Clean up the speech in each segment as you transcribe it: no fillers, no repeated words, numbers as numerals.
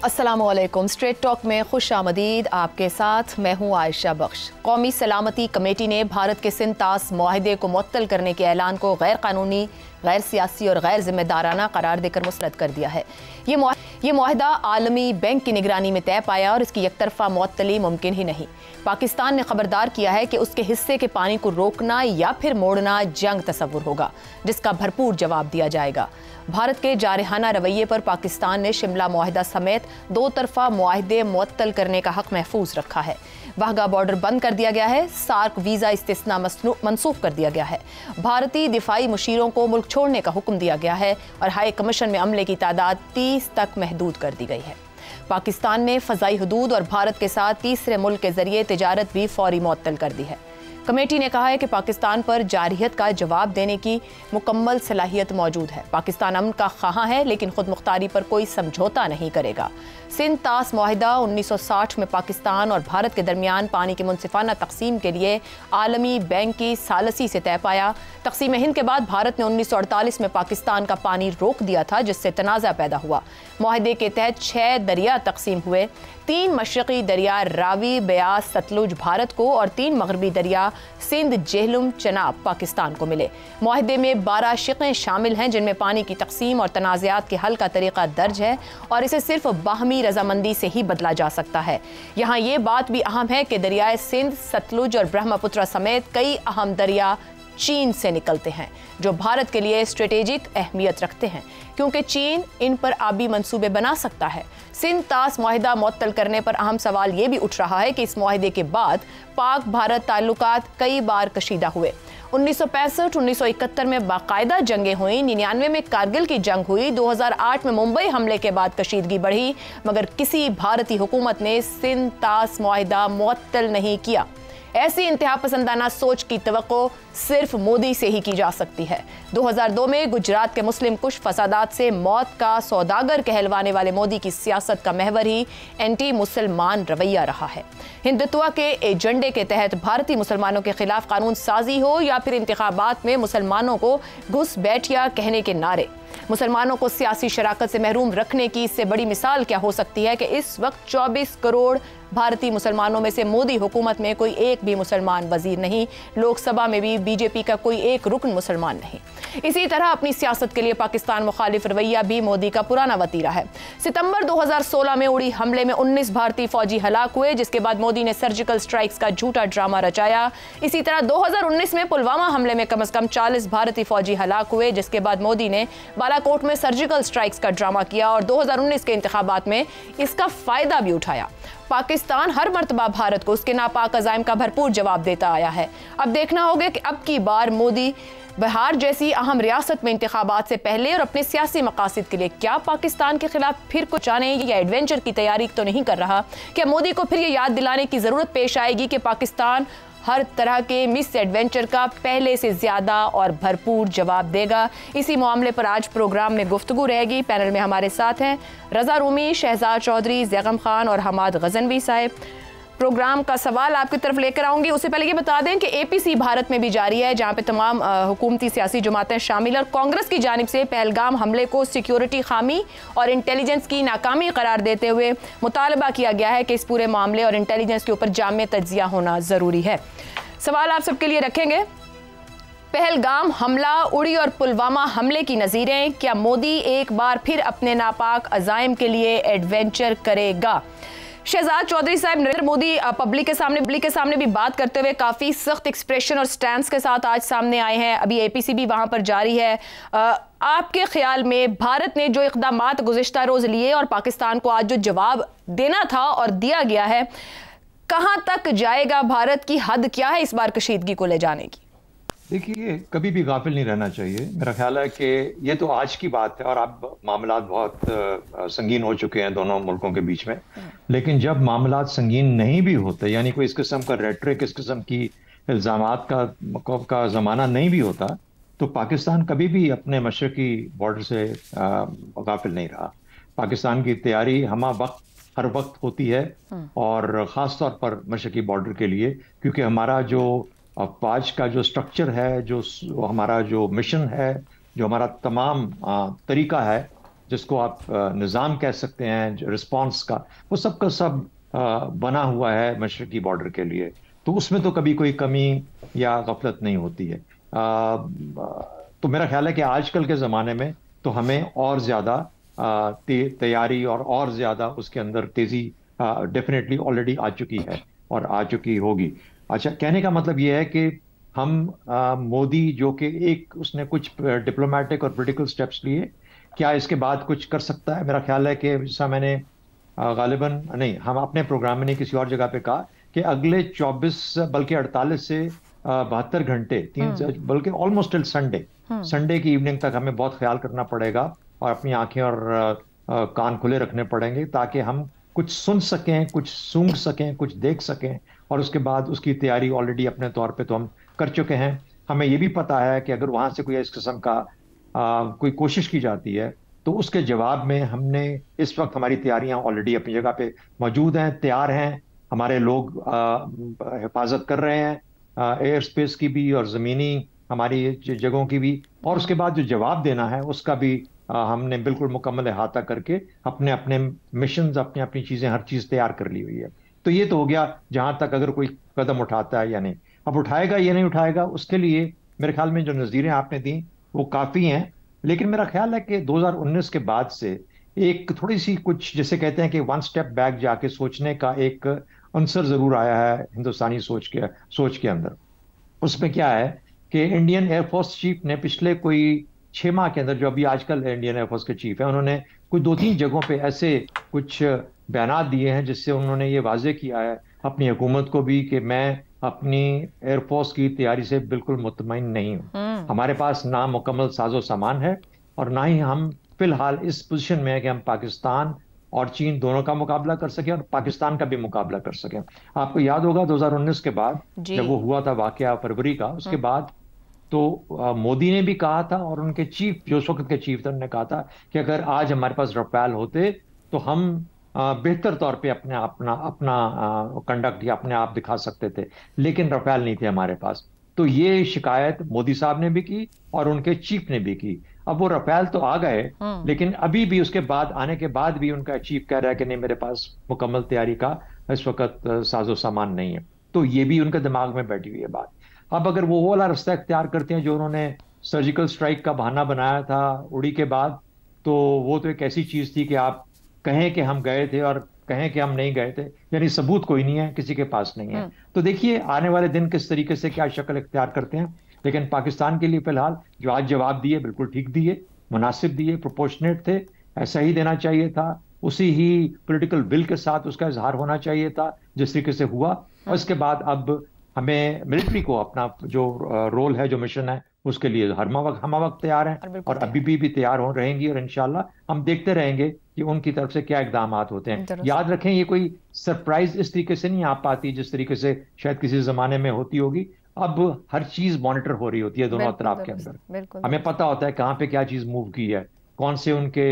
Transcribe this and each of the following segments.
अस्सलामुअलैकुम। Straight talk में खुश आमदीद। आपके साथ मैं हूँ आयशा बख्श। कौमी सलामती कमेटी ने भारत के सिंतास मुआहदे को मुअत्तल करने के ऐलान को गैर कानूनी, गैर सियासी और गैर जिम्मेदाराना करार देकर मुस्तरद कर दिया है। ये मुआहदा आलमी बैंक की निगरानी में तय पाया और इसकी एकतरफा मुअत्तली मुमकिन ही नहीं। पाकिस्तान ने खबरदार किया है कि उसके हिस्से के पानी को रोकना या फिर मोड़ना जंग तस्वुर होगा, जिसका भरपूर जवाब दिया जाएगा। भारत के जारहाना रवैये पर पाकिस्तान ने शिमला मुआहदा समेत दो तरफा मुआहदे मुअत्तल करने का हक महफूज रखा है। वाहगा बॉर्डर बंद कर दिया गया है। सार्क वीज़ा इस्तिस्ना मनसूख कर दिया गया है। भारतीय दिफाई मुशीरों को मुल्क छोड़ने का हुक्म दिया गया है और हाई कमीशन में अमले की तादाद 30 तक महदूद कर दी गई है। पाकिस्तान ने फ़ज़ाई हदूद और भारत के साथ तीसरे मुल्क के जरिए तिजारत भी फौरी मुअत्तल कर दी है। कमेटी ने कहा है कि पाकिस्तान पर जारहियत का जवाब देने की मुकम्मल सलाहियत मौजूद है। पाकिस्तान अमन का ख़्वाह है, लेकिन खुद मुख्तारी पर कोई समझौता नहीं करेगा। सिंतास मुआहदा 1960 में पाकिस्तान और भारत के दरमियान पानी की मुनसिफाना तकसीम के लिए आलमी बैंक की सालसी से तय पाया। तकसीम हिंद के बाद भारत ने 1948 में पाकिस्तान का पानी रोक दिया था, जिससे तनाज़ा पैदा हुआ। मुआहदे के तहत 6 दरिया तकसीम हुए। 3 मशरक़ी दरिया रावी, ब्यास, सतलुज भारत को और 3 मगरबी दरिया सिंध, जेहलुम, चनाब पाकिस्तान को मिले। मुआहदे में 12 शिक़ें शामिल हैं, जिनमें पानी की तकसीम और तनाज़ात के हल का तरीक़ा दर्ज है और इसे सिर्फ बाहमी रजामंदी से ही बदला जा सकता है। यहाँ ये बात भी अहम है कि दरियाए सिंध, सतलुज और ब्रह्मपुत्र समेत कई अहम दरिया चीन से निकलते हैं, जो भारत के लिए स्ट्रेटेजिक अहमियत रखते हैं, क्योंकि चीन इन पर आबी मंसूबे बना सकता है। सिंतास मुआहदा मुअत्तल करने पर अहम सवाल ये भी उठ रहा है कि इस मुआहदे के बाद पाक भारत ताल्लुकात कई बार कशीदा हुए। 1965-1971 में बाकायदा जंगें हुई, 99 में कारगिल की जंग हुई, 2008 में मुंबई हमले के बाद कशीदगी बढ़ी, मगर किसी भारतीय हुकूमत ने सिंतास मुआहदा मुअत्तल नहीं किया। ऐसी इंतहा पसंदाना सोच की तवक्को सिर्फ मोदी से ही की जा सकती है। 2002 में गुजरात के मुस्लिम कुश फसादात से मौत का सौदागर कहलवाने वाले मोदी की सियासत का महवर ही एंटी मुसलमान रवैया रहा है। हिंदुत्व के एजेंडे के तहत भारतीय मुसलमानों के खिलाफ कानून साजी हो या फिर इंतखाबात में मुसलमानों को घुसपैठिया कहने के नारे, मुसलमानों को सियासी शराकत से महरूम रखने की इससे बड़ी मिसाल क्या हो सकती है कि इस वक्त 24 करोड़ भारतीय मुसलमानों में से मोदी हुकूमत में कोई एक भी मुसलमान वजीर नहीं, लोकसभा में भी बीजेपी का कोई एक रुकन मुसलमान नहीं। इसी तरह अपनी सियासत के लिए पाकिस्तान मुखालिफ रवैया भी मोदी का पुराना वतीरा है। सितंबर 2016 में उड़ी हमले में 19 भारतीय फौजी हलाक हुए, जिसके बाद मोदी ने सर्जिकल स्ट्राइक्स का झूठा ड्रामा रचाया। इसी तरह 2019 में पुलवामा हमले में कम से कम 40 भारतीय फौजी हलाक हुए, जिसके बाद मोदी ने बालाकोट में सर्जिकल स्ट्राइक्स का ड्रामा किया और 2019 के इंतखाबात में इसका फायदा भी उठाया। पाकिस्तान हर मर्तबा भारत को उसके नापाक अज़ाइम का भरपूर जवाब देता आया है। अब देखना होगा कि अब की बार मोदी बिहार जैसी अहम रियासत में इंतखाबात से पहले और अपने सियासी मकासद के लिए क्या पाकिस्तान के खिलाफ फिर कुछ आने या एडवेंचर की तैयारी तो नहीं कर रहा। क्या मोदी को फिर ये याद दिलाने की ज़रूरत पेश आएगी कि पाकिस्तान हर तरह के मिस एडवेंचर का पहले से ज़्यादा और भरपूर जवाब देगा। इसी मामले पर आज प्रोग्राम में गुफ्तगू रहेगी। पैनल में हमारे साथ हैं रज़ा रूमी, शहजाद चौधरी, ज़ैगम खान और हमाद गजनवी साहब। प्रोग्राम का सवाल आपकी तरफ लेकर आऊंगी। उससे पहले ये बता दें कि एपीसी भारत में भी जारी है, जहां पे तमाम हुकूमती सियासी जमातें शामिल और कांग्रेस की जानिब से पहलगाम हमले को सिक्योरिटी खामी और इंटेलिजेंस की नाकामी करार देते हुए मुतालबा किया गया है कि इस पूरे मामले और इंटेलिजेंस के ऊपर जामे तज्जिया होना ज़रूरी है। सवाल आप सबके लिए रखेंगे। पहलगाम हमला, उड़ी और पुलवामा हमले की नज़ीरें, क्या मोदी एक बार फिर अपने नापाक अज़ाइम के लिए एडवेंचर करेगा? शहजाद चौधरी साहब, नरेंद्र मोदी पब्लिक के सामने भी बात करते हुए काफ़ी सख्त एक्सप्रेशन और स्टैंड के साथ आज सामने आए हैं। अभी एपीसी भी वहां पर जारी है। आपके ख्याल में भारत ने जो इक़दामात गुज़िश्ता रोज़ लिए और पाकिस्तान को आज जो जवाब देना था और दिया गया है, कहां तक जाएगा भारत की हद क्या है इस बार कशीदगी को ले जाने की? देखिए, कभी भी गाफिल नहीं रहना चाहिए। मेरा ख्याल है कि ये तो आज की बात है और अब मामलात बहुत संगीन हो चुके हैं दोनों मुल्कों के बीच में। लेकिन जब मामलात संगीन नहीं भी होते, यानी कोई इस किस्म का रेटरिक, इस किस्म की इल्ज़ामात का ज़माना नहीं भी होता, तो पाकिस्तान कभी भी अपने मशरकी बॉर्डर से गाफिल नहीं रहा। पाकिस्तान की तैयारी हर वक्त होती है और ख़ास तौर पर मशरकी बॉर्डर के लिए, क्योंकि हमारा जो अफवाज का जो स्ट्रक्चर है, जो हमारा जो मिशन है, जो हमारा तमाम तरीका है, जिसको आप निज़ाम कह सकते हैं रिस्पॉन्स का, वो सब का सब बना हुआ है मशरकी बॉर्डर के लिए। तो उसमें तो कभी कोई कमी या गफलत नहीं होती है। तो मेरा ख्याल है कि आजकल के ज़माने में तो हमें और ज़्यादा तैयारी और ज़्यादा उसके अंदर तेज़ी डेफिनेटली ऑलरेडी आ चुकी है और आ चुकी होगी। अच्छा, कहने का मतलब ये है कि हम मोदी जो कि एक उसने कुछ डिप्लोमेटिक और पॉलिटिकल स्टेप्स लिए, क्या इसके बाद कुछ कर सकता है? मेरा ख्याल है कि जैसा मैंने गालिबन नहीं, हम अपने प्रोग्राम में नहीं किसी और जगह पे कहा कि अगले 24 बल्कि 48 से 72 घंटे बल्कि ऑलमोस्ट टिल संडे की इवनिंग तक हमें बहुत ख्याल करना पड़ेगा और अपनी आंखें और कान खुले रखने पड़ेंगे ताकि हम कुछ सुन सकें, कुछ सूंघ सकें, कुछ देख सकें। और उसके बाद उसकी तैयारी ऑलरेडी अपने तौर पे तो हम कर चुके हैं। हमें ये भी पता है कि अगर वहां से कोई इस किस्म का कोई कोशिश की जाती है तो उसके जवाब में हमने इस वक्त हमारी तैयारियां ऑलरेडी अपनी जगह पे मौजूद हैं, तैयार हैं। हमारे लोग हिफाजत कर रहे हैं एयर स्पेस की भी और ज़मीनी हमारी जगहों की भी। और उसके बाद जो जवाब देना है उसका भी हमने बिल्कुल मुकम्मल अहाता करके अपने अपने मिशन, अपनी अपनी चीज़ें, हर चीज़ तैयार कर ली हुई है। तो ये तो हो गया जहां तक अगर कोई कदम उठाता है या नहीं। अब उठाएगा या नहीं उठाएगा उसके लिए मेरे ख्याल में जो नज़ीरें आपने दी वो काफ़ी हैं। लेकिन मेरा ख्याल है कि 2019 के बाद से एक थोड़ी सी कुछ जिसे कहते हैं कि वन स्टेप बैक जाके सोचने का एक अंसर जरूर आया है हिंदुस्तानी सोच के अंदर। उसमें क्या है कि इंडियन एयरफोर्स चीफ ने पिछले कोई 6 माह के अंदर, जो अभी आजकल इंडियन एयरफोर्स के चीफ है, उन्होंने कुछ 2-3 जगहों पे ऐसे कुछ बयानात दिए हैं जिससे उन्होंने ये वाजे किया है अपनी हुकूमत को भी कि मैं अपनी एयरफोर्स की तैयारी से बिल्कुल मुतमईन नहीं हूँ। हमारे पास ना मुकम्मल साजो सामान है और ना ही हम फिलहाल इस पोजीशन में है कि हम पाकिस्तान और चीन दोनों का मुकाबला कर सकें और पाकिस्तान का भी मुकाबला कर सकें। आपको याद होगा 2019 के बाद जब वो हुआ था वाकया फरवरी का, उसके बाद तो मोदी ने भी कहा था और उनके चीफ जो उस वक्त के चीफ थे उन्होंने कहा था कि अगर आज हमारे पास रफाल होते तो हम बेहतर तौर पे अपना कंडक्ट या अपने आप दिखा सकते थे, लेकिन रफाल नहीं थे हमारे पास। तो ये शिकायत मोदी साहब ने भी की और उनके चीफ ने भी की। अब वो रफाल तो आ गए, लेकिन अभी भी उसके बाद आने के बाद भी उनका चीफ कह रहा है कि नहीं, मेरे पास मुकम्मल तैयारी का इस वक्त साजो सामान नहीं है। तो ये भी उनके दिमाग में बैठी हुई है बात। अब अगर वो वाला रास्ता इख्तियार करते हैं जो उन्होंने सर्जिकल स्ट्राइक का बहाना बनाया था उड़ी के बाद, तो वो तो एक ऐसी चीज थी कि आप कहें कि हम गए थे और कहें कि हम नहीं गए थे, यानी सबूत कोई नहीं है, किसी के पास नहीं है। तो देखिए आने वाले दिन किस तरीके से क्या शक्ल इख्तियार करते हैं। लेकिन पाकिस्तान के लिए फिलहाल जो आज जवाब दिए बिल्कुल ठीक दिए, मुनासिब दिए, प्रोपोर्शनेट थे, ऐसा ही देना चाहिए था। उसी ही पॉलिटिकल विल के साथ उसका इजहार होना चाहिए था जिस तरीके से हुआ। और इसके बाद अब हमें मिलिट्री को अपना जो रोल है, जो मिशन है, उसके लिए हम वक्त तैयार हैं और अभी भी तैयार हो रहेंगी। और इंशाल्लाह हम देखते रहेंगे कि उनकी तरफ से क्या इकदाम होते हैं। याद रखें ये कोई सरप्राइज इस तरीके से नहीं आ पाती जिस तरीके से शायद किसी जमाने में होती होगी। अब हर चीज मॉनिटर हो रही होती है दोनों तरफ के अंदर। हमें पता होता है कहाँ पे क्या चीज मूव की है, कौन से उनके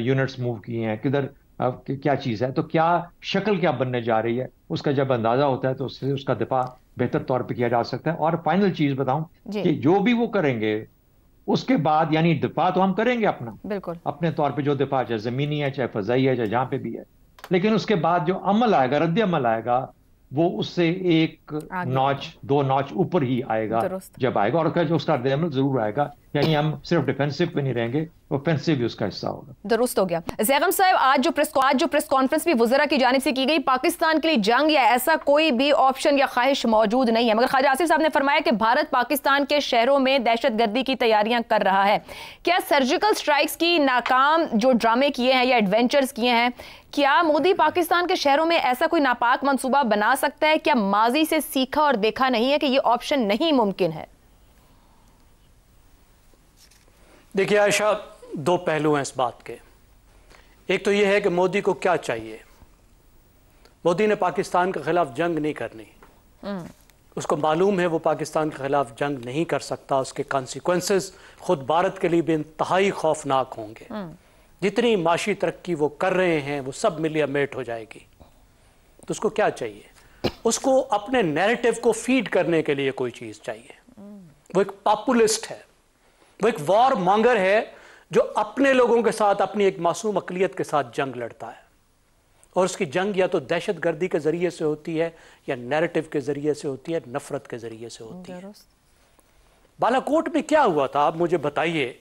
यूनिट्स मूव किए हैं, किधर क्या चीज है, तो क्या शक्ल क्या बनने जा रही है, उसका जब अंदाजा होता है तो उससे उसका दिफा बेहतर तौर पे किया जा सकता है। और फाइनल चीज बताऊं कि जो भी वो करेंगे उसके बाद, यानी दिफा तो हम करेंगे अपना बिल्कुल अपने तौर पे, जो दिफा चाहे जमीनी है, चाहे फजाई है, चाहे जहां पे भी है, लेकिन उसके बाद जो अमल आएगा, रद्द अमल आएगा, वो उससे एक नॉच 2 नॉच ऊपर ही आएगा जब आएगा। और उसका रद्द अमल जरूर आएगा, यानी हम सिर्फ डिफेंसिव पे नहीं रहेंगे, ऑफेंसिव भी उसका हिस्सा होगा। दुरुस्त हो गया। ज़ैगम साहब, आज जो प्रेस कॉन्फ्रेंस भी वज़रा की जानिब से की गई, पाकिस्तान के लिए जंग या ऐसा कोई भी ऑप्शन या ख्वाहिश मौजूद नहीं है, मगर ख्वाजा आसिफ साहब ने फरमाया कि भारत पाकिस्तान के शहरों में दहशतगर्दी की तैयारियां कर रहा है। क्या सर्जिकल स्ट्राइक्स की नाकाम जो ड्रामे किए हैं या एडवेंचर्स किए हैं, क्या मोदी पाकिस्तान के शहरों में ऐसा कोई नापाक मंसूबा बना सकता है? क्या माजी से सीखा और देखा नहीं है कि ये ऑप्शन नहीं मुमकिन है? देखिए आयशा, 2 पहलू हैं इस बात के। एक तो यह है कि मोदी को क्या चाहिए। मोदी ने पाकिस्तान के खिलाफ जंग नहीं करनी, उसको मालूम है वो पाकिस्तान के खिलाफ जंग नहीं कर सकता, उसके कॉन्सिक्वेंसेस खुद भारत के लिए भी इंतहाई खौफनाक होंगे। जितनी माशी तरक्की वो कर रहे हैं वो सब मिलिया मेट हो जाएगी। तो उसको क्या चाहिए? उसको अपने नैरेटिव को फीड करने के लिए कोई चीज़ चाहिए। वो एक पॉपुलिस्ट है, वो एक वॉर मॉन्गर है जो अपने लोगों के साथ अपनी एक मासूम अकलियत के साथ जंग लड़ता है, और उसकी जंग या तो दहशतगर्दी के जरिए से होती है या नैरेटिव के जरिए से होती है, नफरत के जरिए से होती है। बालाकोट में क्या हुआ था आप मुझे बताइए।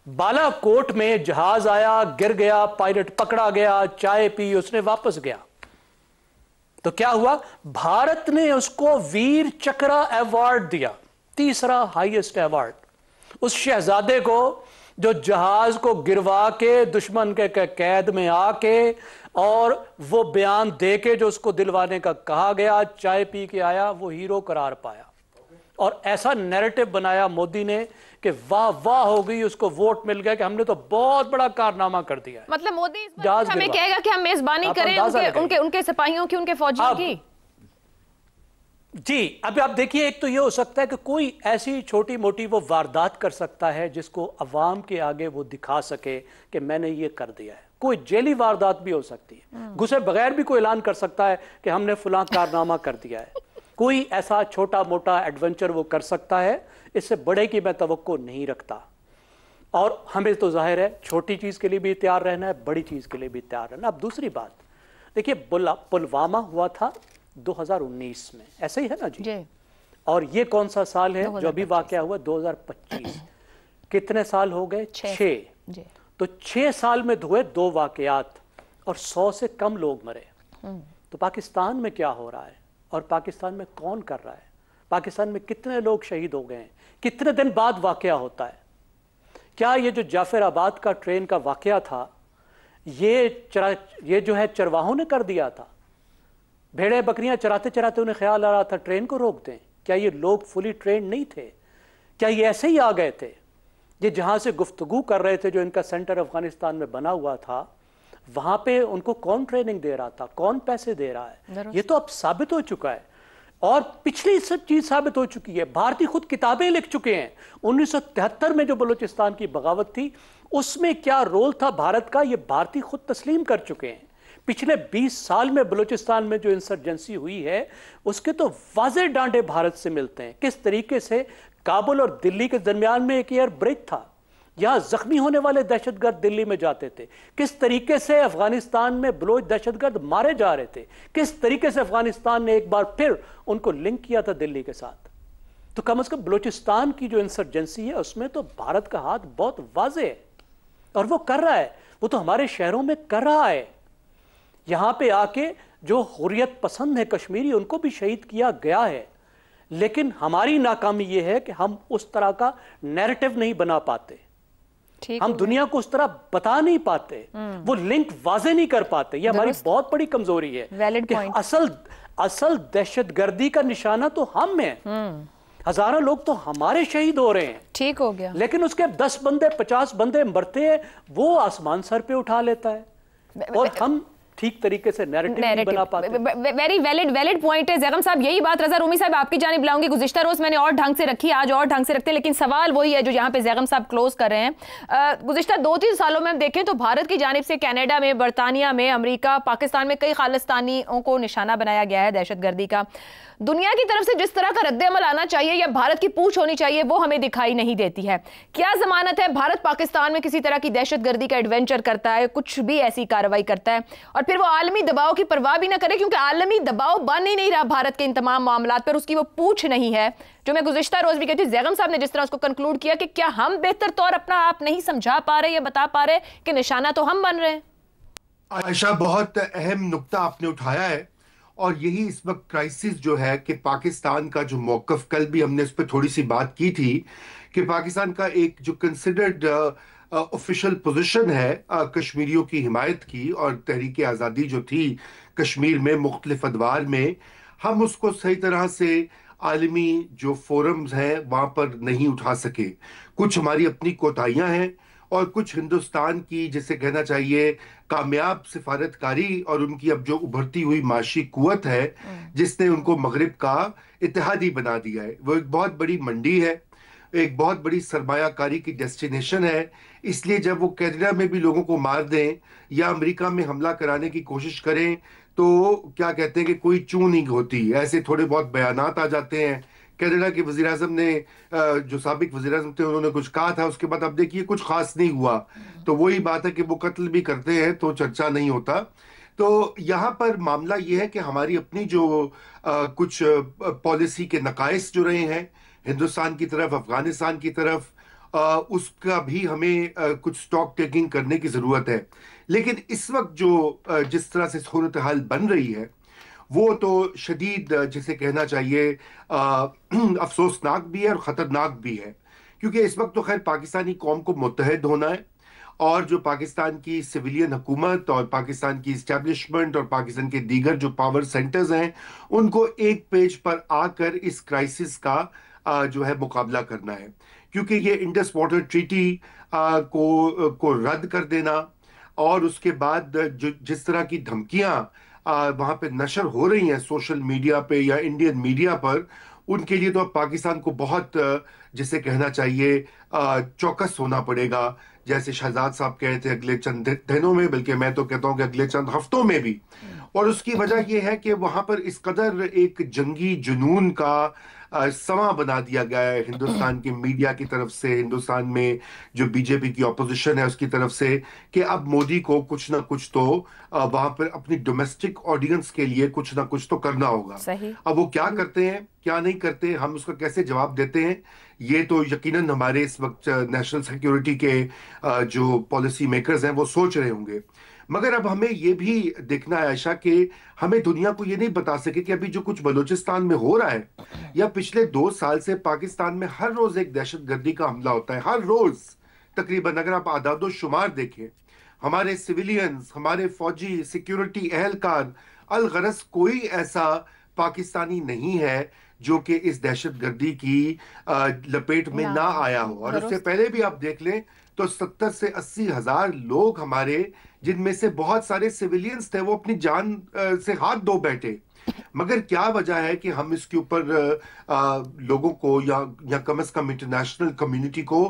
बालाकोट में जहाज आया, गिर गया, पायलट पकड़ा गया, चाय पी, उसने वापस गया, तो क्या हुआ, भारत ने उसको वीर चक्र अवार्ड दिया, तीसरा हाईएस्ट अवार्ड, उस शहजादे को जो जहाज को गिरवा के दुश्मन के कैद में आके और वो बयान दे के जो उसको दिलवाने का कहा गया, चाय पी के आया, वो हीरो करार पाया। और ऐसा नैरेटिव बनाया मोदी ने कि वाह वाह हो गई, उसको वोट मिल गया कि हमने तो बहुत बड़ा कारनामा कर दिया है। मतलब मोदी इस बार हमें कहेगा कि हम मेजबानी करें उनके सिपाहियों की, उनके फौजियों की। जी, अब आप देखिए, एक तो ये हो सकता है कि कोई ऐसी छोटी मोटी वो वारदात कर सकता है जिसको अवाम के आगे वो दिखा सके कि मैंने ये कर दिया है। कोई जेली वारदात भी हो सकती है, घुसे बगैर भी कोई ऐलान कर सकता है कि हमने फलां कारनामा कर दिया है। कोई ऐसा छोटा मोटा एडवेंचर वो कर सकता है, इससे बड़े की मैं तवक्को नहीं रखता। और हमें तो जाहिर है छोटी चीज के लिए भी तैयार रहना है, बड़ी चीज के लिए भी तैयार रहना। अब दूसरी बात देखिए, पुलवामा हुआ था 2019 में, ऐसे ही है ना जी? और ये कौन सा साल है जो अभी वाकया हुआ? 2025। कितने साल हो गए? 6। तो 6 साल में हुए 2 वाकयात और 100 से कम लोग मरे। तो पाकिस्तान में क्या हो रहा है और पाकिस्तान में कौन कर रहा है? पाकिस्तान में कितने लोग शहीद हो गए हैं? कितने दिन बाद वाकया होता है? क्या ये जो जाफराबाद का ट्रेन का वाकया था, ये जो है चरवाहों ने कर दिया था? भेड़े बकरियां चराते चराते उन्हें ख्याल आ रहा था ट्रेन को रोक दें। क्या ये लोग फुली ट्रेन नहीं थे? क्या ये ऐसे ही आ गए थे? ये जहां से गुफ्तगू कर रहे थे, जो इनका सेंटर अफगानिस्तान में बना हुआ था, वहां पे उनको कौन ट्रेनिंग दे रहा था, कौन पैसे दे रहा है? ये तो अब साबित हो चुका है। और पिछली सब चीज साबित हो चुकी है। भारतीय खुद किताबें लिख चुके हैं। 1973 में जो बलूचिस्तान की बगावत थी, उसमें क्या रोल था भारत का, ये भारतीय खुद तस्लीम कर चुके हैं। पिछले 20 साल में बलूचिस्तान में जो इंसर्जेंसी हुई है, उसके तो वाज़े डांडे भारत से मिलते हैं। किस तरीके से काबुल और दिल्ली के दरमियान में एक एयर ब्रिज था, यहां जख्मी होने वाले दहशतगर्द दिल्ली में जाते थे। किस तरीके से अफगानिस्तान में बलोच दहशतगर्द मारे जा रहे थे। किस तरीके से अफगानिस्तान ने एक बार फिर उनको लिंक किया था दिल्ली के साथ। तो कम से कम बलूचिस्तान की जो इंसर्जेंसी है, उसमें तो भारत का हाथ बहुत वाज़े है और वो कर रहा है। वो तो हमारे शहरों में कर रहा है। यहां पे आके जो हुर्रियत पसंद है कश्मीरी, उनको भी शहीद किया गया है। लेकिन हमारी नाकामी यह है कि हम उस तरह का नैरेटिव नहीं बना पाते, हम दुनिया को उस तरह बता नहीं पाते, वो लिंक वाजे नहीं कर पाते। ये हमारी बहुत बड़ी कमजोरी है कि असल दहशतगर्दी का निशाना तो हम है। हजारों लोग तो हमारे शहीद हो रहे हैं, ठीक हो गया, लेकिन उसके 10 बंदे 50 बंदे मरते हैं, वो आसमान सर पे उठा लेता है और हम ठीक तरीके से नैरेटिव बना पाते। वेरी वैलिड पॉइंट है जैगम साहब। यही बात रजा रूमी साहब आपकी जानिब लाऊंगी। गुज़िश्ता रोज मैंने और ढंग से रखी, आज और ढंग से रखते हैं, लेकिन सवाल वही है जो यहाँ पे जैगम साहब क्लोज कर रहे हैं। गुज़िश्ता 2-3 सालों में हम देखें तो भारत की जानिब से कनाडा में, बरतानिया में, अमेरिका, पाकिस्तान में कई खालिस्तानियों को निशाना बनाया गया है दहशतगर्दी का। दुनिया की तरफ से जिस तरह का रद्द-ए-अमल आना चाहिए या भारत की पूछ होनी चाहिए, वो हमें दिखाई नहीं देती है। क्या जमानत है भारत पाकिस्तान में किसी तरह की दहशतगर्दी का एडवेंचर करता है, कुछ भी ऐसी कार्रवाई करता है और फिर वो आलमी दबाव की परवाह भी ना करे, क्योंकि आलमी दबाव बन ही नहीं रहा भारत के इन तमाम मामलात पर, उसकी वो पूछ नहीं है। जो मैं गुज़िश्ता रोज भी कहती हूँ, जैगम साहब ने जिस तरह उसको कंक्लूड किया कि क्या हम बेहतर तौर अपना आप नहीं समझा पा रहे या बता पा रहे कि निशाना तो हम बन रहे हैं। आयशा, बहुत अहम नुक्ता आपने उठाया है और यही इस वक्त क्राइसिस जो है कि पाकिस्तान का जो मौकफ, कल भी हमने उस पर थोड़ी सी बात की थी कि पाकिस्तान का एक जो कंसिडर्ड ऑफिशियल पोजीशन है कश्मीरियों की हिमायत की और तहरीक आज़ादी जो थी कश्मीर में मुख्तलिफ अदवार में, हम उसको सही तरह से आलमी जो फोरम्स हैं वहाँ पर नहीं उठा सके। कुछ हमारी अपनी कोताहियाँ हैं और कुछ हिंदुस्तान की, जिसे कहना चाहिए, कामयाब सिफारतकारी और उनकी अब जो उभरती हुई माशी कुवत है जिसने उनको मगरिब का इत्तेहादी बना दिया है। वो एक बहुत बड़ी मंडी है, एक बहुत बड़ी सरमायाकारी की डेस्टिनेशन है। इसलिए जब वो कनाडा में भी लोगों को मार दें या अमेरिका में हमला कराने की कोशिश करें तो क्या कहते हैं कि कोई चूं नहीं होती। ऐसे थोड़े बहुत बयानात आ जाते हैं कनाडा के वजीर आजम ने जो साबिक वजीर आजम थे उन्होंने कुछ कहा था, उसके बाद अब देखिए कुछ खास नहीं हुआ। तो वही बात है कि वो कत्ल भी करते हैं तो चर्चा नहीं होता। तो यहाँ पर मामला ये है कि हमारी अपनी जो कुछ पॉलिसी के नकाइस जो रहे हैं हिंदुस्तान की तरफ, अफगानिस्तान की तरफ, उसका भी हमें कुछ स्टॉक टेकिंग करने की जरूरत है। लेकिन इस वक्त जो जिस तरह से सूरत हाल बन रही है वो तो शदीद जिसे कहना चाहिए अफसोसनाक भी है और ख़तरनाक भी है, क्योंकि इस वक्त तो खैर पाकिस्तानी कौम को मुत्तहद होना है और जो पाकिस्तान की सिविलियन हुकूमत और पाकिस्तान की इस्टेब्लिशमेंट और पाकिस्तान के दीगर जो पावर सेंटर्स हैं उनको एक पेज पर आकर इस क्राइसिस का जो है मुकाबला करना है। क्योंकि ये इंडस वाटर ट्रीटी को रद्द कर देना और उसके बाद जो जिस तरह की धमकियां वहां पे नशर हो रही हैं सोशल मीडिया पे या इंडियन मीडिया पर, उनके लिए तो अब पाकिस्तान को बहुत जिसे कहना चाहिए चौकस होना पड़ेगा। जैसे शहजाद साहब कहे थे अगले चंद दिनों में, बल्कि मैं तो कहता हूं कि अगले चंद हफ्तों में भी। और उसकी वजह यह है कि वहां पर इस कदर एक जंगी जुनून का समा बना दिया गया है हिंदुस्तान की मीडिया की तरफ से, हिंदुस्तान में जो बीजेपी की ऑपोजिशन है उसकी तरफ से, कि अब मोदी को कुछ ना कुछ तो वहां पर अपनी डोमेस्टिक ऑडियंस के लिए कुछ ना कुछ तो करना होगा। सही। अब वो क्या करते हैं क्या नहीं करते, हम उसका कैसे जवाब देते हैं, ये तो यकीनन हमारे इस वक्त नेशनल सिक्योरिटी के जो पॉलिसी मेकर्स हैं वो सोच रहे होंगे। मगर अब हमें ये भी देखना है आयशा कि हमें दुनिया को ये नहीं बता सके कि अभी जो कुछ बलूचिस्तान में हो रहा है या पिछले 2 साल से पाकिस्तान में हर रोज एक दहशतगर्दी का हमला होता है, हर रोज तकरीबन। अगर आप आदादो शुमार देखें, हमारे सिविलियंस, हमारे फौजी, सिक्योरिटी एहलकार, अलगरज कोई ऐसा पाकिस्तानी नहीं है जो कि इस दहशतगर्दी की लपेट में ना आया हो। और उससे पहले भी आप देख लें तो 70 से 80 हजार लोग हमारे, जिनमें से बहुत सारे सिविलियंस थे, वो अपनी जान से हाथ धो बैठे। मगर क्या वजह है कि हम इसके ऊपर लोगों को या कम से कम इंटरनेशनल कम्युनिटी को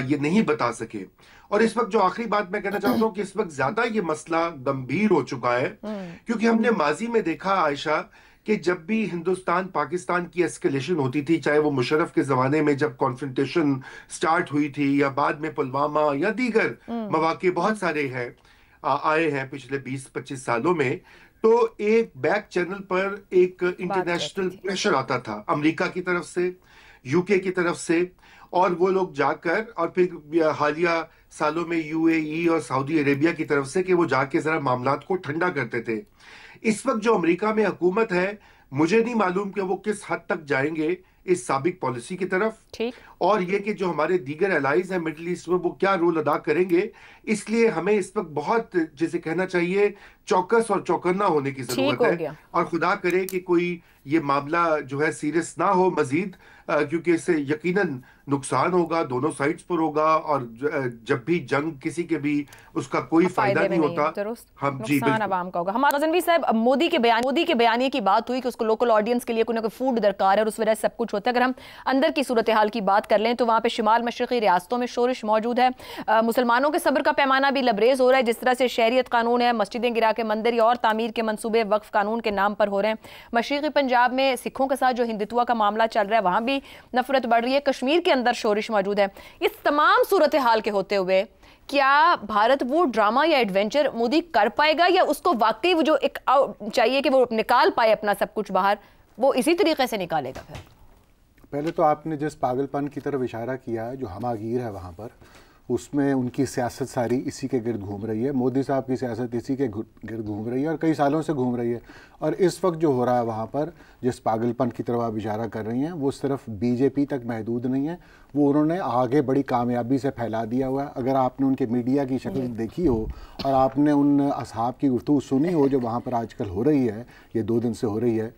ये नहीं बता सके। और इस वक्त जो आखिरी बात मैं कहना चाहता हूँ कि इस वक्त ज्यादा ये मसला गंभीर हो चुका है, क्योंकि हमने माजी में देखा आयशा कि जब भी हिंदुस्तान पाकिस्तान की एस्केलेशन होती थी, चाहे वो मुशर्रफ के जमाने में जब कॉन्फ्रंटेशन स्टार्ट हुई थी या बाद में पुलवामा या दीगर मौके बहुत सारे हैं आए हैं पिछले 20-25 सालों में, तो एक बैक चैनल पर एक इंटरनेशनल प्रेशर आता था अमेरिका की तरफ से, यूके की तरफ से, और वो लोग जाकर और फिर हालिया सालों में यूएई और सऊदी अरेबिया की तरफ से कि वो जाके जरा मामलात को ठंडा करते थे। इस वक्त जो अमेरिका में हुकूमत है, मुझे नहीं मालूम कि वो किस हद तक जाएंगे इस साबिक पॉलिसी की तरफ, और ये कि जो हमारे दीगर एलाइज हैं मिडिल ईस्ट में वो क्या रोल अदा करेंगे। इसलिए हमें इस वक्त बहुत जैसे कहना चाहिए चौकस और चौकन्ना होने की जरूरत है, और खुदा करे कि कोई ये मामला जो है सीरियस ना हो मजीद, क्योंकि इससे यकीनन नुकसान होगा, दोनों साइड्स पर होगा, और जब भी जंग किसी के भी उसका कोई फायदा नहीं होता। हम जी नुकसान आवाम का होगा। हमारा गजनवी साहब, मोदी के बयानी की बात हुई कि उसको लोकल ऑडियंस के लिए कोई ना कोई फूड दरकार है और उस वजह से सब कुछ होता है। अगर हम अंदर की सूरत हाल की बात कर लें तो वहाँ पे शुमाल मशरक़ी रियासतों में शोरिश मौजूद है, मुसलमानों के सब्र का पैमाना भी लबरेज हो रहा है। जिस तरह से शहरियत कानून है, मस्जिदें गिरा के मंदिर और तामीर के मंसूबे वक्फ कानून के नाम पर हो रहे हैं। मशरक़ी पंजाब में सिखों के साथ जो हिंदुत्व का मामला चल रहा है वहाँ भी नफरत बढ़ रही है, कश्मीर के अंदर शोरिश मौजूद है। इस तमाम सूरत हाल के होते हुए क्या भारत वो ड्रामा या एडवेंचर मोदी कर पाएगा, या उसको वाकई वो जो एक चाहिए कि वो निकाल पाए अपना सब कुछ बाहर, वो इसी तरीके से निकालेगा? फिर पहले तो आपने जिस पागलपन की तरफ इशारा किया है, जो हमागीर है वहाँ पर, उसमें उनकी सियासत सारी इसी के गिर्द घूम रही है। मोदी साहब की सियासत इसी के गिर्द घूम रही है और कई सालों से घूम रही है। और इस वक्त जो हो रहा है वहाँ पर, जिस पागलपन की तरफ आप इशारा कर रही हैं, वो सिर्फ बीजेपी तक महदूद नहीं है, वो उन्होंने आगे बड़ी कामयाबी से फैला दिया हुआ है। अगर आपने उनके मीडिया की शक्ल देखी हो और आपने उन असहाब की गुफ्तगू सुनी हो जो वहाँ पर आजकल हो रही है, ये 2 दिन से हो रही है,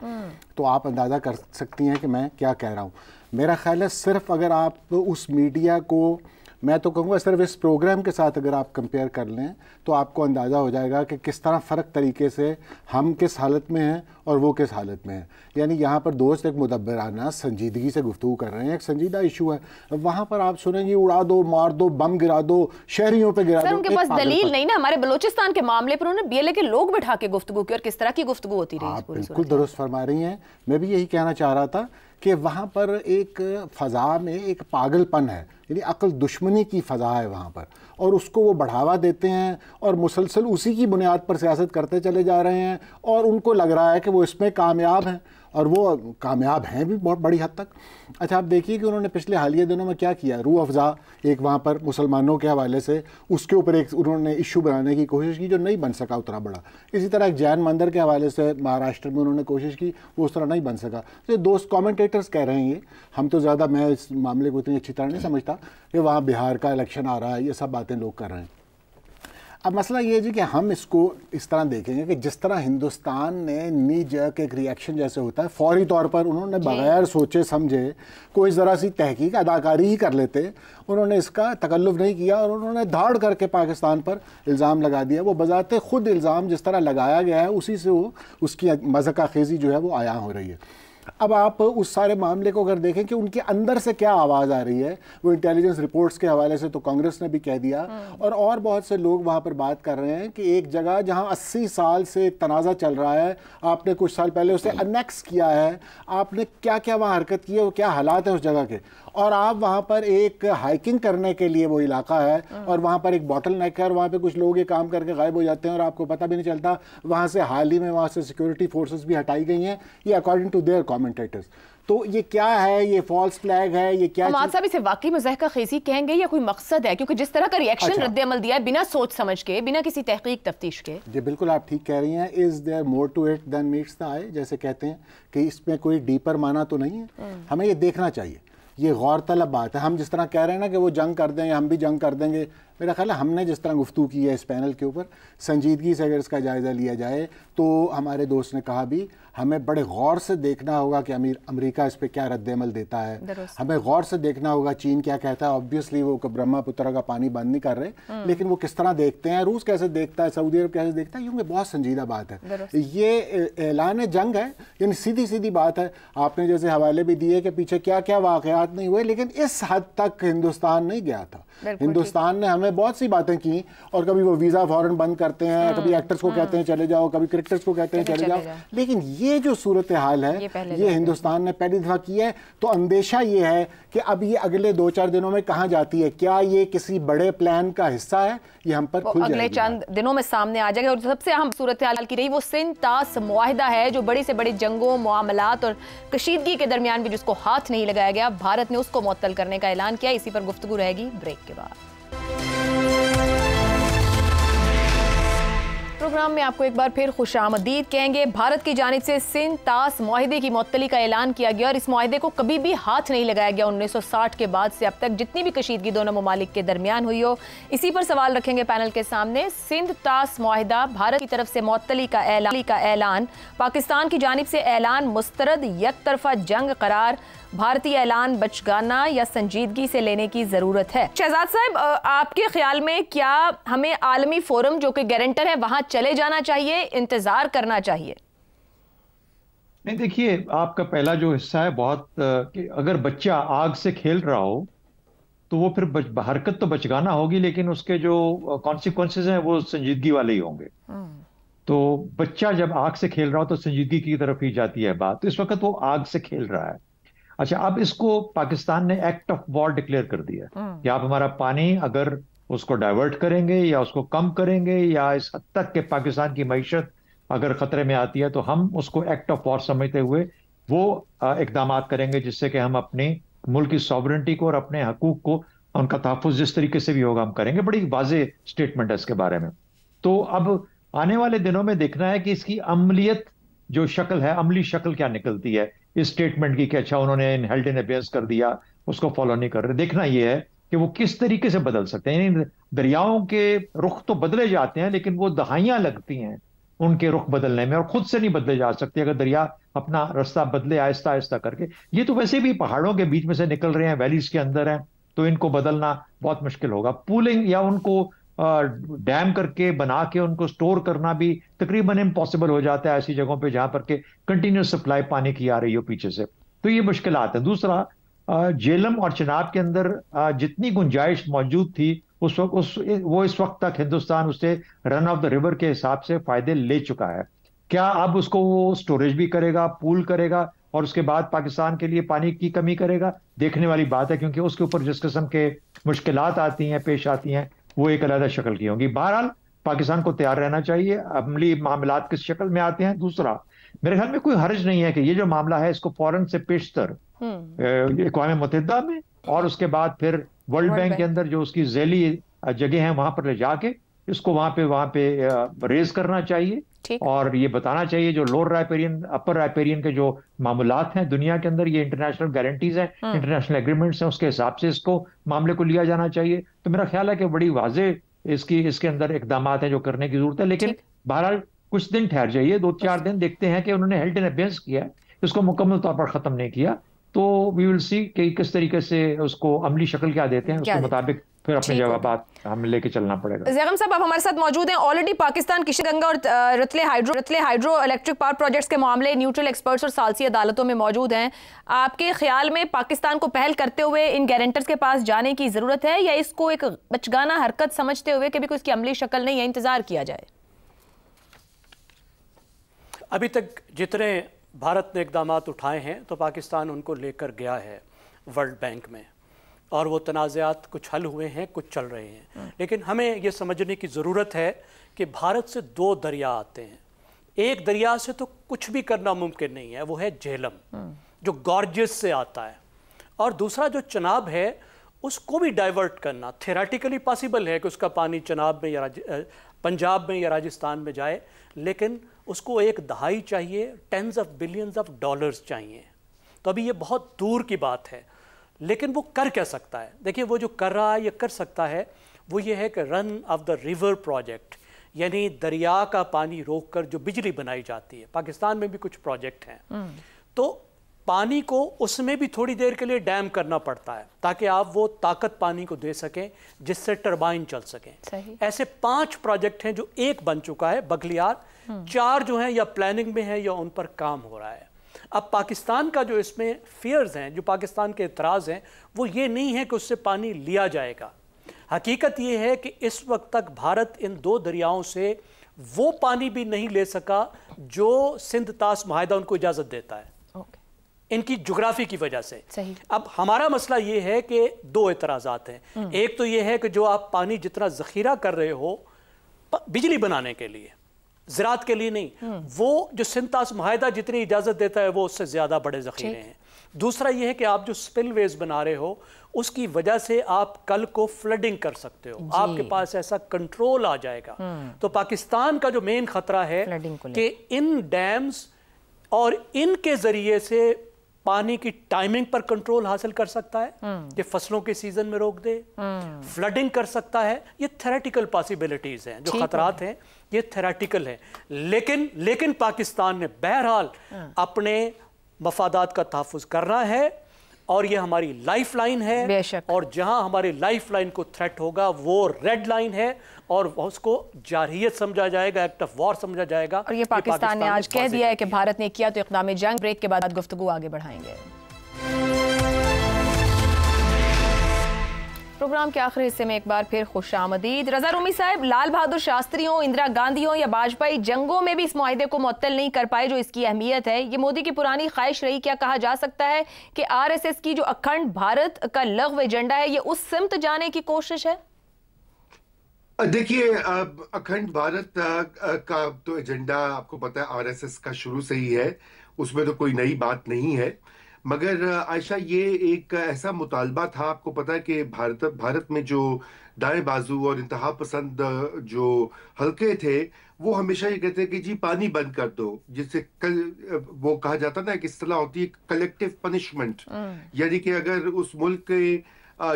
तो आप अंदाज़ा कर सकती हैं कि मैं क्या कह रहा हूँ। मेरा ख्याल है सिर्फ अगर आप उस मीडिया को, मैं तो कहूँगा सिर्फ इस प्रोग्राम के साथ अगर आप कंपेयर कर लें तो आपको अंदाज़ा हो जाएगा कि किस तरह फ़र्क तरीके से हम किस हालत में हैं और वो किस हालत में हैं। यानी यहाँ पर दोस्त एक मुदब्बराना संजीदगी से गुफ्तगू कर रहे हैं, एक संजीदा इशू है। वहाँ पर आप सुनेंगे उड़ा दो, मार दो, बम गिरा दो, शहरियों पे गिरा दो। उनके पास दलील नहीं ना। हमारे बलूचिस्तान के मामले पर उन्होंने बीएलए के लोग बिठा के गुफ्तगू की, और किस तरह की गुफ्तगू होती रही। आप बिल्कुल दुरुस्त फरमा रही हैं। मैं भी यही कहना चाह रहा था कि वहाँ पर एक फ़ज़ा में एक पागलपन है, यानी अक्ल दुश्मनी की फ़ज़ा है वहाँ पर, और उसको वो बढ़ावा देते हैं और मुसलसल उसी की बुनियाद पर सियासत करते चले जा रहे हैं, और उनको लग रहा है कि वो इसमें कामयाब हैं, और वो कामयाब हैं भी बहुत बड़ी हद तक। अच्छा, आप देखिए कि उन्होंने पिछले हालिया दिनों में क्या किया। रूह अफ़ज़ा एक वहाँ पर मुसलमानों के हवाले से उसके ऊपर एक उन्होंने इशू बनाने की कोशिश की जो नहीं बन सका उतना बड़ा। इसी तरह एक जैन मंदिर के हवाले से महाराष्ट्र में उन्होंने कोशिश की, वो उस तरह नहीं बन सका। तो दोस्त कमेंटेटर्स कह रहे हैं, ये हम तो ज़्यादा, मैं इस मामले को इतनी अच्छी तरह नहीं समझता कि वहाँ बिहार का इलेक्शन आ रहा है, ये सब बातें लोग कर रहे हैं। अब मसला ये है जी कि हम इसको इस तरह देखेंगे कि जिस तरह हिंदुस्तान ने नी जर्क एक रिएक्शन जैसे होता है, फौरी तौर पर उन्होंने बगैर सोचे समझे कोई ज़रा सी तहकीक अदाकारी ही कर लेते, उन्होंने इसका तकल्लुफ़ नहीं किया और उन्होंने धाड़ करके पाकिस्तान पर इल्ज़ाम लगा दिया। वो बजाते खुद इल्ज़ाम जिस तरह लगाया गया है उसी से वो उसकी मज़ाक़ खेज़ी जो है वो आया हो रही है। अब आप उस सारे मामले को अगर देखें कि उनके अंदर से क्या आवाज़ आ रही है, वो इंटेलिजेंस रिपोर्ट्स के हवाले से तो कांग्रेस ने भी कह दिया, और बहुत से लोग वहाँ पर बात कर रहे हैं कि एक जगह जहाँ 80 साल से तनाज़ा चल रहा है, आपने कुछ साल पहले उसे अनेक्स किया है, आपने क्या क्या वहाँ हरकत की है, वो क्या हालात हैं उस जगह के, और आप वहाँ पर एक हाइकिंग करने के लिए वो इलाका है और वहाँ पर एक बॉटल नेक है और वहाँ पे कुछ लोग ये काम करके गायब हो जाते हैं और आपको पता भी नहीं चलता। वहाँ से हाल ही में वहाँ से सिक्योरिटी फोर्सेस भी हटाई गई हैं, ये अकॉर्डिंग टू देयर कमेंटेटर्स। तो ये क्या है, ये फॉल्स फ्लैग है, ये क्या हमाद साहब इसे वाकई मज़ाक़ खेज़ी कहेंगे या कोई मकसद है? क्योंकि जिस तरह का रिएक्शन रद्द-ए-अमल दिया है बिना सोच समझ के, बिना किसी तहकीक तफ्तीश के। जी बिल्कुल, आप ठीक कह रही हैं। Is there more to it than meets the eye, जैसे कहते हैं कि इसमें कोई डीपर माना तो नहीं है। हमें ये देखना चाहिए, ये गौर तलब बात है। हम जिस तरह कह रहे हैं ना कि वो जंग कर देंगे, हम भी जंग कर देंगे, मेरा ख्याल है हमने जिस तरह गुफ्तगू की है इस पैनल के ऊपर, संजीदगी से अगर इसका जायज़ा लिया जाए तो हमारे दोस्त ने कहा भी हमें बड़े गौर से देखना होगा कि अमेरिका इस पर क्या रद्द-ए-अमल देता है, हमें गौर से देखना होगा चीन क्या कहता है। ऑब्वियसली वो ब्रह्मपुत्र का पानी बंद नहीं कर रहे, लेकिन वो किस तरह देखते हैं, रूस कैसे देखता है, सऊदी अरब कैसे देखता है, क्योंकि बहुत संजीदा बात है। ये ऐलान जंग है, यानी सीधी सीधी बात है। आपने जैसे हवाले भी दिए कि पीछे क्या क्या वाक़यात नहीं हुए, लेकिन इस हद तक हिंदुस्तान नहीं गया था। हिंदुस्तान ने हमें बहुत सी बातें की, और कभी वो वीज़ा फौरन बंद करते हैं, कभी एक्टर्स को कहते हैं चले जाओ, कभी क्रिकेटर्स को कहते हैं चले जाओ, लेकिन ये जो सूरत हाल है ये हिंदुस्तान ने पहली दफ़ा की है। तो अंदेशा ये है कि अब ये अगले 2-4 दिनों में कहाँ जाती है, क्या ये किसी बड़े प्लान का हिस्सा है, ये हम पर खुल अगले चंद दिनों में सामने आ जाएगा। और सबसे अहम सूरत हाल की रही वो सिंध तास मुआहिदा है, जो बड़ी से बड़ी जंगों, मामलात और कशीदगी के दरमियान भी जिसको हाथ नहीं लगाया गया, भारत ने उसको मुअत्तल करने का ऐलान किया। इसी पर गुफ्तगू रहेगी ब्रेक के बाद। प्रोग्राम में आपको एक बार फिर खुशामदीद कहेंगे। भारत की जानिब से सिंध तास मुआहिदे की मुअत्तली का ऐलान किया गया और इस मुआहिदे को कभी भी हाथ नहीं लगाया गया। 1960 के बाद से अब तक जितनी भी कशीदगी दोनों ममालिक के दरमियान हुई हो, इसी पर सवाल रखेंगे पैनल के सामने। सिंध तास मुआहिदा, भारत की तरफ से मुअत्तली का ऐलान, पाकिस्तान की जानिब से ऐलान मुस्तरद, एक तरफा जंग करार, भारतीय ऐलान बचगाना या संजीदगी से लेने की जरूरत है। शहजाद साहब, आपके ख्याल में क्या हमें आलमी फोरम जो कि गारंटर है वहां चले जाना चाहिए, इंतजार करना चाहिए? नहीं, देखिए, आपका पहला जो हिस्सा है बहुत कि अगर बच्चा आग से खेल रहा हो तो वो फिर हरकत तो बचगाना होगी, लेकिन उसके जो कॉन्सिक्वेंसेज हैं वो संजीदगी वाले ही होंगे। तो बच्चा जब आग से खेल रहा हो तो संजीदगी की तरफ ही जाती है बात। तो इस वक्त वो आग से खेल रहा है। अच्छा, अब इसको पाकिस्तान ने एक्ट ऑफ वॉर डिक्लेयर कर दिया कि आप हमारा पानी अगर उसको डाइवर्ट करेंगे या उसको कम करेंगे या इस हद तक के पाकिस्तान की मईशत अगर खतरे में आती है तो हम उसको एक्ट ऑफ वॉर समझते हुए वो इकदाम करेंगे जिससे कि हम अपने मुल्क की सॉवरेनिटी को और अपने हकूक को, उनका तहफ़्फ़ुज़ जिस तरीके से भी होगा हम करेंगे। बड़ी वाज़ेह स्टेटमेंट है इसके बारे में। तो अब आने वाले दिनों में देखना है कि इसकी अमलियत जो शक्ल है, अमली शक्ल क्या निकलती है इस स्टेटमेंट की कि अच्छा उन्होंने हेल्ड इन अबेयंस कर दिया, उसको फॉलो नहीं कर रहे। देखना यह है कि वो किस तरीके से बदल सकते हैं। यानी दरियाओं के रुख तो बदले जाते हैं लेकिन वो दहाइयां लगती हैं उनके रुख बदलने में, और खुद से नहीं बदले जा सकते अगर दरिया अपना रास्ता बदले आहिस्ता आहिस्ता करके। ये तो वैसे भी पहाड़ों के बीच में से निकल रहे हैं, वैलीज के अंदर हैं, तो इनको बदलना बहुत मुश्किल होगा। पूलिंग या उनको डैम करके बना के उनको स्टोर करना भी तकरीबन इम्पॉसिबल हो जाता है ऐसी जगहों पे जहां पर के कंटिन्यूस सप्लाई पानी की आ रही हो पीछे से। तो ये मुश्किलात है। दूसरा, झेलम और चिनाब के अंदर जितनी गुंजाइश मौजूद थी उस वक्त वो इस वक्त तक हिंदुस्तान उससे रन ऑफ द रिवर के हिसाब से फायदे ले चुका है। क्या अब उसको वो स्टोरेज भी करेगा, पूल करेगा, और उसके बाद पाकिस्तान के लिए पानी की कमी करेगा, देखने वाली बात है, क्योंकि उसके ऊपर जिस किस्म के मुश्किलात आती हैं, पेश आती हैं, वो एक अलग शक्ल की होंगी। बहरहाल पाकिस्तान को तैयार रहना चाहिए। अमली मामलात किस शक्ल में आते हैं, दूसरा मेरे ख्याल में कोई हर्ज नहीं है कि ये जो मामला है इसको फौरन से पेशतर अक़वाम मुत्तहिदा में और उसके बाद फिर वर्ल्ड बैंक के अंदर जो उसकी झैली जगह है वहां पर ले जाके इसको वहां पे रेज करना चाहिए और ये बताना चाहिए जो लोअर राइपेरियन अपर राइपेरियन के जो मामूलात हैं दुनिया के अंदर, ये इंटरनेशनल गारंटीज हैं, इंटरनेशनल एग्रीमेंट्स हैं, उसके हिसाब से इसको मामले को लिया जाना चाहिए। तो मेरा ख्याल है कि बड़ी वाजे इसके अंदर इकदाम हैं जो करने की जरूरत है। लेकिन बहरहाल कुछ दिन ठहर जाइए, 2-4 दिन देखते हैं कि उन्होंने हेल्ड इन एबेंस किया है, इसको मुकम्मल तौर पर खत्म नहीं किया, तो वी विल सी कि किस तरीके से उसको अमली शक्ल क्या देते हैं, उसके मुताबिक फिर अपने जवाब हमें लेके चलना पड़ेगा। ज़ैगम साहब आप हमारे साथ मौजूद हैं। ऑलरेडी पाकिस्तान किशनगंगा और Ratle hydro electric power projects के मामले न्यूट्रल एक्सपर्ट्स और सालसी अदालतों में मौजूद हैं। आपके ख्याल में पाकिस्तान को पहल करते हुए इन गारंटर्स के पास जाने की जरूरत है या इसको एक बचगाना हरकत समझते हुए कि भी कोई इसकी अमली शक्ल नहीं है, इंतजार किया जाए? अभी तक जितने भारत ने इकदाम उठाए हैं तो पाकिस्तान उनको लेकर गया है वर्ल्ड बैंक में और वो तनाज़ात कुछ हल हुए हैं, कुछ चल रहे हैं। लेकिन हमें ये समझने की ज़रूरत है कि भारत से 2 दरिया आते हैं। एक दरिया से तो कुछ भी करना मुमकिन नहीं है, वो है झेलम जो गॉर्जियस से आता है, और दूसरा जो चनाब है उसको भी डाइवर्ट करना थेराटिकली पॉसिबल है कि उसका पानी चनाब में या पंजाब में या राजस्थान में जाए, लेकिन उसको एक दहाई चाहिए, tens of billions of dollars चाहिए। तो अभी ये बहुत दूर की बात है, लेकिन वो कर क्या सकता है? देखिए वो जो कर रहा है, ये कर सकता है, वो ये है कि run of the river project, यानी दरिया का पानी रोककर जो बिजली बनाई जाती है। पाकिस्तान में भी कुछ प्रोजेक्ट हैं, तो पानी को उसमें भी थोड़ी देर के लिए डैम करना पड़ता है ताकि आप वो ताकत पानी को दे सकें जिससे टरबाइन चल सकें। ऐसे 5 प्रोजेक्ट हैं जो एक बन चुका है बगलियार, 4 जो हैं या प्लानिंग में है या उन पर काम हो रहा है। अब पाकिस्तान का जो इसमें फियर्स हैं, जो पाकिस्तान के एतराज़ हैं, वो ये नहीं है कि उससे पानी लिया जाएगा। हकीकत ये है कि इस वक्त तक भारत इन 2 दरियाओं से वो पानी भी नहीं ले सका जो सिंध तास मुआहदा उनको इजाज़त देता है, इनकी जोग्राफी की वजह से। सही। अब हमारा मसला ये है कि 2 एतराज़ात हैं। एक तो ये है कि जो आप पानी जितना ज़ख़ीरा कर रहे हो बिजली बनाने के लिए, ज़राअत के लिए नहीं, वो जो सिंध तास मुआहदा जितनी इजाज़त देता है वो उससे ज़्यादा बड़े ज़ख़ीरे हैं। दूसरा ये है कि आप जो स्पिलवेज बना रहे हो उसकी वजह से आप कल को फ्लडिंग कर सकते हो, आपके पास ऐसा कंट्रोल आ जाएगा। तो पाकिस्तान का जो मेन खतरा है कि इन डैम्स और इनके ज़रिए से पानी की टाइमिंग पर कंट्रोल हासिल कर सकता है, ये फसलों के सीजन में रोक दे, फ्लडिंग कर सकता है। ये थेरेटिकल पॉसिबिलिटीज हैं, जो खतरात हैं ये थेरेटिकल हैं। लेकिन पाकिस्तान ने बहरहाल अपने मफादात का तहफ़्फ़ुज़ करना है और ये हमारी लाइफ लाइन है, और जहां हमारी लाइफ लाइन को थ्रेट होगा वो रेड लाइन है और उसको जारहियत समझा जाएगा, एक्ट ऑफ वॉर समझा जाएगा। और ये पाकिस्तान ने आज कह दिया है कि भारत ने किया तो इक़दाम जंग। ब्रेक के बाद गुफ्तगू आगे बढ़ाएंगे। प्रोग्राम के आखिरी हिस्से में एक बार फिर खुशामदीद। रज़ा रूमी साहब, लाल बहादुर शास्त्री हो, इंदिरा गांधी हो या वाजपेयी, जंगों में भी इस मुआहदे को मुअत्तल नहीं कर पाए जो इसकी अहमियत है। ये मोदी की पुरानी ख्वाहिश रही। क्या कहा जा सकता है कि RSS की जो अखंड भारत का लग़्व एजेंडा है ये उस सिमत जाने की कोशिश है? देखिए, अखंड भारत का तो एजेंडा आपको पता है RSS का शुरू से ही है, उसमें तो कोई नई बात नहीं है। मगर आयशा, ये एक ऐसा मुतालबा था, आपको पता है कि भारत में जो दाएं बाजू और इंतहा पसंद जो हल्के थे वो हमेशा ये कहते हैं कि जी पानी बंद कर दो, जिससे वो कहा जाता ना, एक इस्तेलाह होती है कलेक्टिव पनिशमेंट, यानी कि अगर उस मुल्क के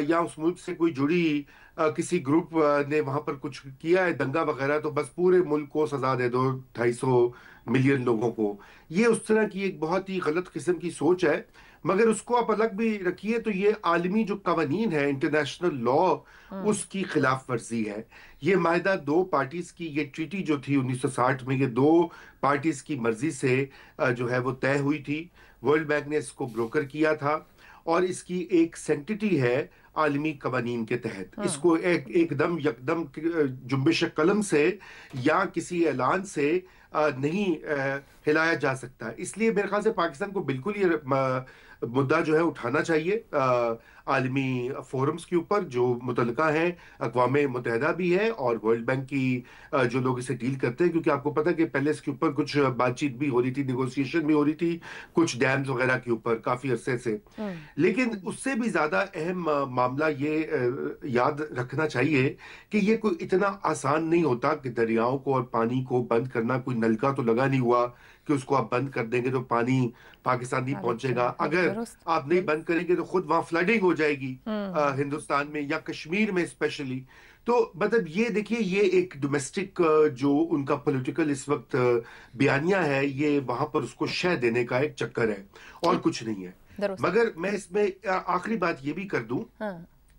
या उस मुल्क से कोई जुड़ी किसी ग्रुप ने वहां पर कुछ किया है दंगा वगैरह, तो बस पूरे मुल्क को सजा दे दो, 250 मिलियन लोगों को। ये उस तरह की एक बहुत ही गलत किस्म की सोच है। मगर उसको आप अलग भी रखिए तो ये आलमी जो कवानीन है, इंटरनेशनल लॉ, उसकी खिलाफ वर्जी है। ये माहिदा 2 पार्टीज की, ये ट्रीटी जो थी 1960 में, ये 2 पार्टीज की मर्जी से जो है वो तय हुई थी। वर्ल्ड बैंक ने इसको ब्रोकर किया था और इसकी एक सेंटिटी है आलमी कवानीन के तहत। इसको एकदम यकदम जुम्बिश कलम से या किसी ऐलान से नहीं हिलाया जा सकता। इसलिए मेरे ख्याल से पाकिस्तान को बिल्कुल ये मुद्दा जो है उठाना चाहिए आलमी फोरम्स के ऊपर जो मुतलका हैं, अक़वाम मुत्तहिदा भी है और वर्ल्ड बैंक की जो लोग इसे डील करते हैं, क्योंकि आपको पता है कि पहले इसके ऊपर कुछ बातचीत भी हो रही थी, नेगोशिएशन भी हो रही थी कुछ डैम्स वगैरह के ऊपर काफी अरसे से। लेकिन उससे भी ज्यादा अहम मामला ये याद रखना चाहिए कि ये कोई इतना आसान नहीं होता कि दरियाओं को और पानी को बंद करना। कोई नलका तो लगा नहीं हुआ कि उसको आप बंद कर देंगे तो पानी पाकिस्तान नहीं पहुंचेगा। अगर आप नहीं बंद करेंगे तो खुद वहां फ्लडिंग हो जाएगी हिंदुस्तान में या कश्मीर में स्पेशली। तो मतलब ये देखिए, ये एक डोमेस्टिक जो उनका पॉलिटिकल इस वक्त बयानिया है, ये वहां पर उसको शह देने का एक चक्कर है और कुछ नहीं है। मगर मैं इसमें आखिरी बात ये भी कर दूं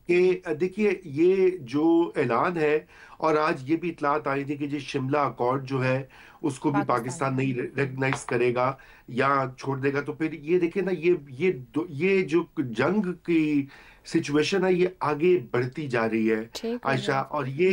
कि देखिए ये जो ऐलान है, और आज ये भी इतलात आई थी कि जो शिमला अकॉर्ड जो है उसको भी पाकिस्तान नहीं रिकग्नाइज करेगा या छोड़ देगा, तो फिर ये देखिए ना, ये जो जंग की सिचुएशन है ये आगे बढ़ती जा रही है आयशा। और ये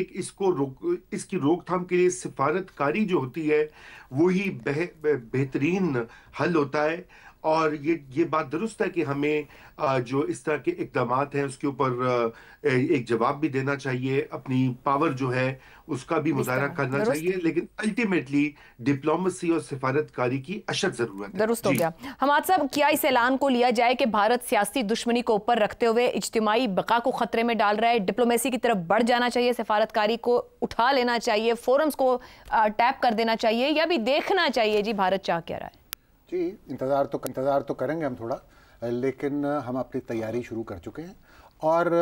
इसकी रोकथाम के लिए सिफारतकारी जो होती है वही बेहतरीन हल होता है। और ये बात दुरुस्त है कि हमें जो इस तरह के इक़दामात हैं उसके ऊपर एक जवाब भी देना चाहिए, अपनी पावर जो है उसका भी मुजाहरा करना चाहिए, लेकिन अल्टीमेटली डिप्लोमेसी और सिफारतकारी की अशद जरूरत है। दुरुस्त हो गया। हमाद साहब, क्या इस ऐलान को लिया जाए कि भारत सियासी दुश्मनी को ऊपर रखते हुए इज्तिमाई बका को खतरे में डाल रहा है, डिप्लोमेसी की तरफ बढ़ जाना चाहिए, सिफारतकारी को उठा लेना चाहिए, फोरम्स को टैप कर देना चाहिए, या भी देखना चाहिए जी भारत चाह क्या रहा है? जी, इंतज़ार तो करेंगे हम थोड़ा, लेकिन हम अपनी तैयारी शुरू कर चुके हैं और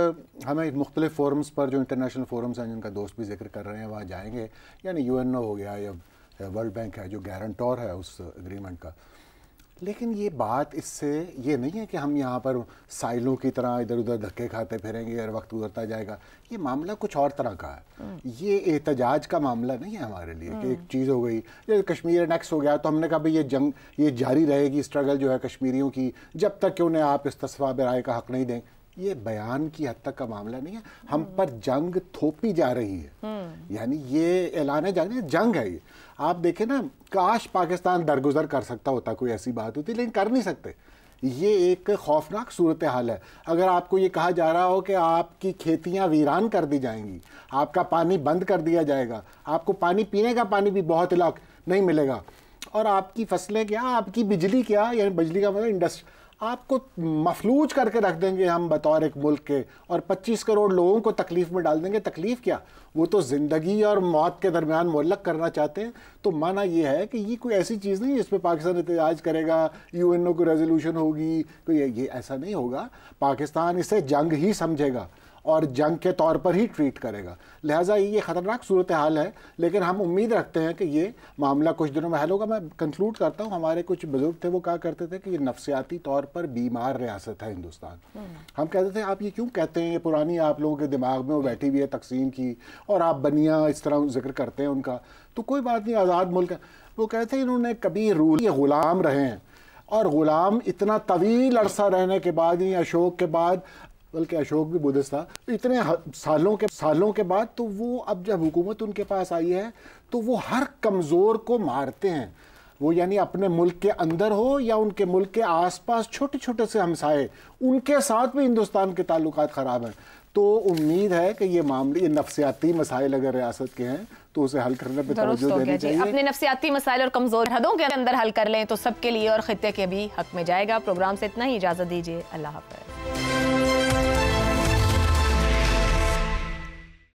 हमें मुख्तलिफ फोरम्स पर जो इंटरनेशनल फोरम्स हैं जिनका दोस्त भी जिक्र कर रहे हैं वहाँ जाएंगे, यानी यूएनओ हो गया या वर्ल्ड बैंक है जो गारंटर है उस एग्रीमेंट का। लेकिन ये बात इससे ये नहीं है कि हम यहाँ पर साइलों की तरह इधर उधर धक्के खाते फिरेंगे और वक्त गुजरता जाएगा। ये मामला कुछ और तरह का है। ये एहतजाज का मामला नहीं है हमारे लिए कि एक चीज़ हो गई, जैसे कश्मीर नेक्स्ट हो गया तो हमने कहा भाई ये जंग ये जारी रहेगी, स्ट्रगल जो है कश्मीरियों की, जब तक कि उन्हें आप इस्तिस्फा बराए का हक नहीं दें। ये बयान की हद तक का मामला नहीं है, हम पर जंग थोपी जा रही है। यानी ये ऐलान जंग है। ये आप देखें ना, काश पाकिस्तान दरगुजर कर सकता होता, कोई ऐसी बात होती, लेकिन कर नहीं सकते। ये एक खौफनाक सूरत हाल है। अगर आपको ये कहा जा रहा हो कि आपकी खेतियां वीरान कर दी जाएंगी, आपका पानी बंद कर दिया जाएगा, आपको पानी पीने का पानी भी बहुत इलाक नहीं मिलेगा, और आपकी फसलें क्या, आपकी बिजली क्या, यानी बिजली का मतलब इंडस्ट्री, आपको मफलूज करके रख देंगे हम बतौर एक मुल्क के, और 25 करोड़ लोगों को तकलीफ में डाल देंगे। तकलीफ क्या, वो तो ज़िंदगी और मौत के दरमियान मुअल्लक करना चाहते हैं। तो माना ये है कि ये कोई ऐसी चीज़ नहीं है जिस पे पाकिस्तान एहतजाज करेगा, यूएनओ को रेजोल्यूशन होगी, तो ये ऐसा नहीं होगा। पाकिस्तान इसे जंग ही समझेगा और जंग के तौर पर ही ट्रीट करेगा। लिहाजा ये ख़तरनाक सूरत हाल है, लेकिन हम उम्मीद रखते हैं कि ये मामला कुछ दिनों में हल होगा। मैं कंक्लूड करता हूँ, हमारे कुछ बुजुर्ग थे वो कहा करते थे कि ये नफसियाती तौर पर बीमार रियासत है हिंदुस्तान। हम कहते थे आप ये क्यों कहते हैं, ये पुरानी आप लोगों के दिमाग में वो बैठी हुई है तकसीम की, और आप बनिया इस तरह जिक्र करते हैं उनका, तो कोई बात नहीं, आज़ाद मुल्क है। वो कहते हैं इन्होंने कभी रूल ये ग़ुलाम रहे हैं, और ग़ुलाम इतना तवील अरसा रहने के बाद ही अशोक के बाद, बल्कि अशोक भी बुद्धिस्ट था, इतने सालों के बाद, तो वो अब जब हुकूमत उनके पास आई है तो वो हर कमज़ोर को मारते हैं। वो यानी अपने मुल्क के अंदर हो या उनके मुल्क के आसपास छोटे छोटे से हमसाए, उनके साथ भी हिंदुस्तान के ताल्लुकात ख़राब हैं। तो उम्मीद है कि ये मामले, ये नफसियाती मसाइल अगर रियासत के हैं तो उसे हल करने पर तवज्जो देनी चाहिए। अपने नफसियाती मसाइल और कमज़ोर हदों के अंदर हल कर लें तो सबके लिए और खित्ते के भी हक में जाएगा। प्रोग्राम से इतना ही, इजाज़त दीजिए, अल्लाह हाफ़िज़।